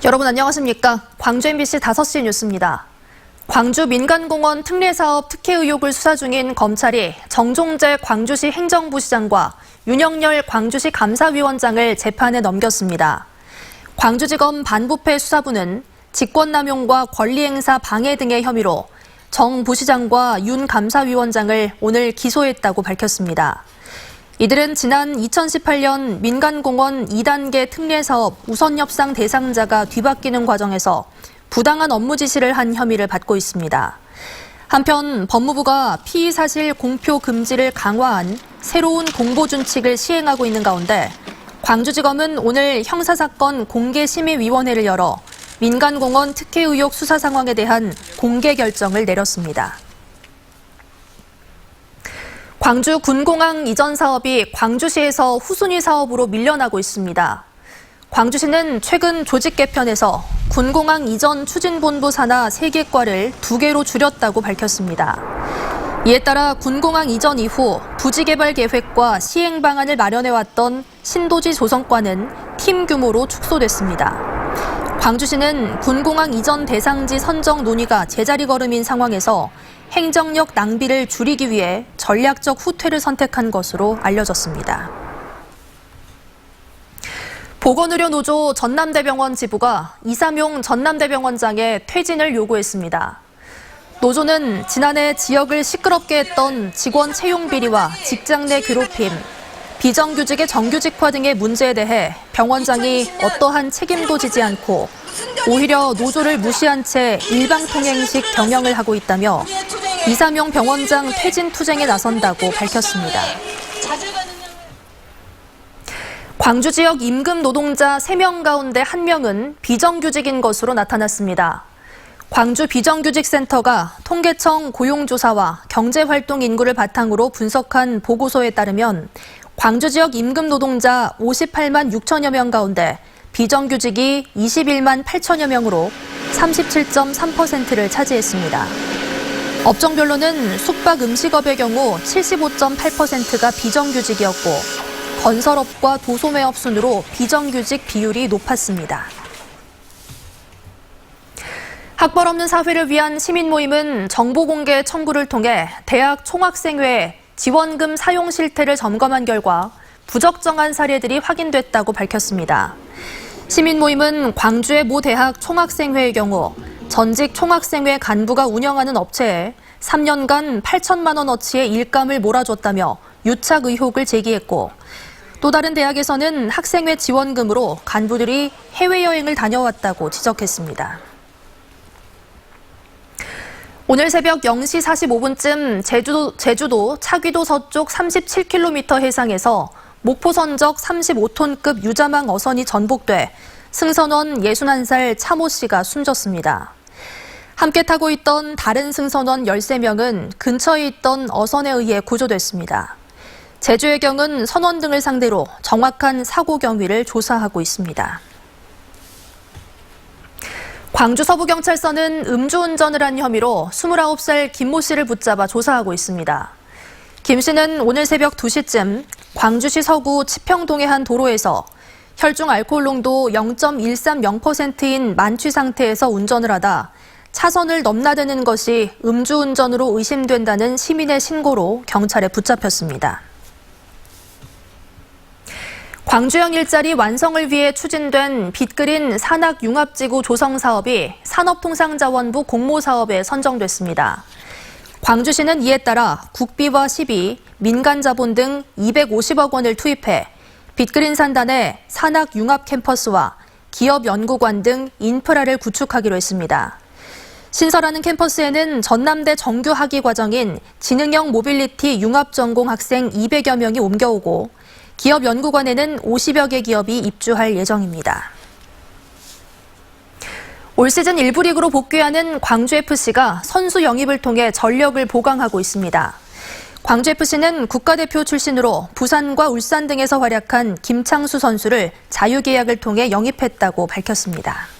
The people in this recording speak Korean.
여러분 안녕하십니까? 광주 MBC 5시 뉴스입니다. 광주 민간공원 특례사업 특혜 의혹을 수사 중인 검찰이 정종재 광주시 행정부시장과 윤영열 광주시 감사위원장을 재판에 넘겼습니다. 광주지검 반부패 수사부는 직권남용과 권리행사 방해 등의 혐의로 정 부시장과 윤 감사위원장을 오늘 기소했다고 밝혔습니다. 이들은 지난 2018년 민간공원 2단계 특례사업 우선협상 대상자가 뒤바뀌는 과정에서 부당한 업무 지시를 한 혐의를 받고 있습니다. 한편 법무부가 피의사실 공표 금지를 강화한 새로운 공보준칙을 시행하고 있는 가운데 광주지검은 오늘 형사사건 공개심의위원회를 열어 민간공원 특혜 의혹 수사 상황에 대한 공개 결정을 내렸습니다. 광주 군공항 이전 사업이 광주시에서 후순위 사업으로 밀려나고 있습니다. 광주시는 최근 조직 개편에서 군공항 이전 추진본부 산하 3개과를 2개로 줄였다고 밝혔습니다. 이에 따라 군공항 이전 이후 부지 개발 계획과 시행 방안을 마련해왔던 신도시 조성과는 팀 규모로 축소됐습니다. 광주시는 군공항 이전 대상지 선정 논의가 제자리 걸음인 상황에서 행정력 낭비를 줄이기 위해 전략적 후퇴를 선택한 것으로 알려졌습니다. 보건의료노조 전남대병원 지부가 이삼용 전남대병원장의 퇴진을 요구했습니다. 노조는 지난해 지역을 시끄럽게 했던 직원 채용 비리와 직장 내 괴롭힘, 비정규직의 정규직화 등의 문제에 대해 병원장이 어떠한 책임도 지지 않고 오히려 노조를 무시한 채 일방통행식 경영을 하고 있다며 이삼용 병원장 퇴진 투쟁에 나선다고 밝혔습니다. 광주 지역 임금 노동자 3명 가운데 1명은 비정규직인 것으로 나타났습니다. 광주 비정규직센터가 통계청 고용조사와 경제활동 인구를 바탕으로 분석한 보고서에 따르면 광주 지역 임금 노동자 58만 6천여 명 가운데 비정규직이 21만 8천여 명으로 37.3%를 차지했습니다. 업종별로는 숙박 음식업의 경우 75.8%가 비정규직이었고 건설업과 도소매업 순으로 비정규직 비율이 높았습니다. 학벌 없는 사회를 위한 시민 모임은 정보 공개 청구를 통해 대학 총학생회 지원금 사용 실태를 점검한 결과 부적정한 사례들이 확인됐다고 밝혔습니다. 시민 모임은 광주의 모 대학 총학생회의 경우 전직 총학생회 간부가 운영하는 업체에 3년간 8천만 원어치의 일감을 몰아줬다며 유착 의혹을 제기했고 또 다른 대학에서는 학생회 지원금으로 간부들이 해외여행을 다녀왔다고 지적했습니다. 오늘 새벽 0시 45분쯤 제주도 차귀도 서쪽 37km 해상에서 목포선적 35톤급 유자망 어선이 전복돼 승선원 61살 차모 씨가 숨졌습니다. 함께 타고 있던 다른 승선원 13명은 근처에 있던 어선에 의해 구조됐습니다. 제주해경은 선원 등을 상대로 정확한 사고 경위를 조사하고 있습니다. 광주 서부경찰서는 음주운전을 한 혐의로 29살 김모 씨를 붙잡아 조사하고 있습니다. 김 씨는 오늘 새벽 2시쯤 광주시 서구 치평동의 한 도로에서 혈중 알코올 농도 0.130%인 만취 상태에서 운전을 하다 차선을 넘나드는 것이 음주운전으로 의심된다는 시민의 신고로 경찰에 붙잡혔습니다. 광주형 일자리 완성을 위해 추진된 빚그린 산악융합지구 조성 사업이 산업통상자원부 공모사업에 선정됐습니다. 광주시는 이에 따라 국비와 시비, 민간자본 등 250억 원을 투입해 빚그린 산단에 산악융합 캠퍼스와 기업연구관 등 인프라를 구축하기로 했습니다. 신설하는 캠퍼스에는 전남대 정규 학위 과정인 지능형 모빌리티 융합전공 학생 200여 명이 옮겨오고 기업연구관에는 50여 개 기업이 입주할 예정입니다. 올 시즌 1부 리그로 복귀하는 광주FC가 선수 영입을 통해 전력을 보강하고 있습니다. 광주FC는 국가대표 출신으로 부산과 울산 등에서 활약한 김창수 선수를 자유계약을 통해 영입했다고 밝혔습니다.